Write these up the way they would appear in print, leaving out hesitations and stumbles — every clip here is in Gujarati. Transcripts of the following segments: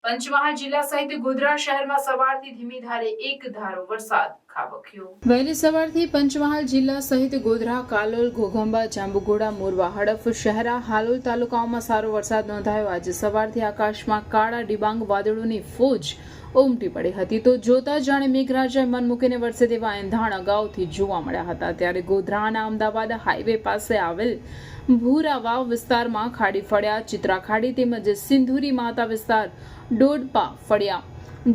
પંચમહાલ જિલ્લા સહિત ગોધરા શહેરમાં સવારથી ધીમી ધારે એક ધારો વરસાદ ખાબક્યો। વહેલી સવારથી પંચમહાલ જિલ્લા સહિત ગોધરા, કાલોલ, ઘોઘંબા, જાંબુઘોડા, મોરવા, હડફ, શહેરા, હાલોલ તાલુકાઓમાં સારો વરસાદ નોંધાયો। આજે સવારથી આકાશમાં કાળા ડિબાંગ વાદળોની ફોજ ઉમટી પડી હતી તો જોતા જાણે મેઘરાજાએ મન મૂકીને વરસે તેવા એંધાણ અગાઉથી જોવા મળ્યા હતા। ત્યારે ગોધરાના અમદાવાદ હાઈવે પાસે આવેલ ભૂરાવાવ વિસ્તારમાં ખાડી ફળિયા, ચિત્રા ખાડી તેમજ સિંધુરી માતા વિસ્તાર, ડોડપા ફળિયા,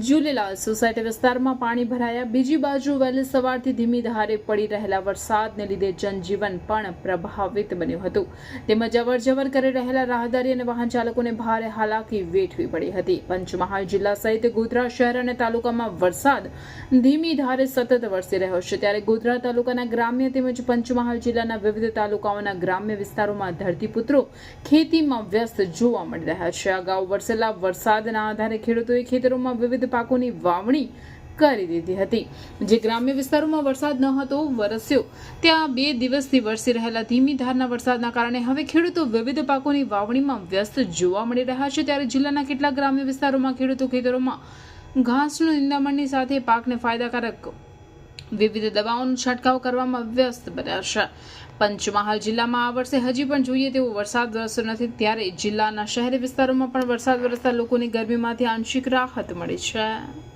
ઝૂલેલાલ સોસાયટી વિસ્તારમાં પાણી ભરાયા। બીજી બાજુ વહેલી સવારથી ધીમી ધારે પડી રહેલા વરસાદને લીધે જનજીવન પણ પ્રભાવિત બન્યું હતું તેમજ અવરજવર કરી રહેલા રાહદારી અને વાહન ચાલકોને ભારે હાલાકી વેઠવી પડી હતી। પંચમહાલ જિલ્લા સહિત ગોધરા શહેર અને તાલુકામાં વરસાદ ધીમી ધારે સતત વરસી રહ્યો છે। ત્યારે ગોધરા તાલુકાના ગ્રામ્ય તેમજ પંચમહાલ જિલ્લાના વિવિધ તાલુકાઓના ગ્રામ્ય વિસ્તારોમાં ધરતીપુત્રો ખેતીમાં વ્યસ્ત જોવા મળી રહ્યા છે। અગાઉ વરસેલા વરસાદના આધારે ખેડૂતોએ ખેતરોમાં વિવિધ પાકોની વાવણી કરી દીધી હતી। જે ગ્રામ્ય વિસ્તારોમાં વરસાદ ન હતો વરસ્યો ત્યાં 2 દિવસથી વરસી રહેલા ધીમી ધારના વરસાદના કારણે હવે ખેડૂતો વિવિધ પાકોની વાવણીમાં વ્યસ્ત જોવા મળી રહ્યા છે। ત્યારે જિલ્લાના કેટલાક ગ્રામ્ય વિસ્તારોમાં ખેડૂતો ખેતરોમાં ઘાસનું નિંદામણની સાથે પાકને ફાયદાકારક વિવિધ દવાઓનો છંટકાવ કરવામાં વ્યસ્ત બન્યા છે। પંચમહાલ જિલ્લામાં આ વર્ષે હજી પણ જોઈએ તેવો વરસાદ વરસ્યો નથી ત્યારે જિલ્લાના શહેરી વિસ્તારોમાં પણ વરસાદ વરસતા લોકોની ગરમીમાંથી આંશિક રાહત મળી છે।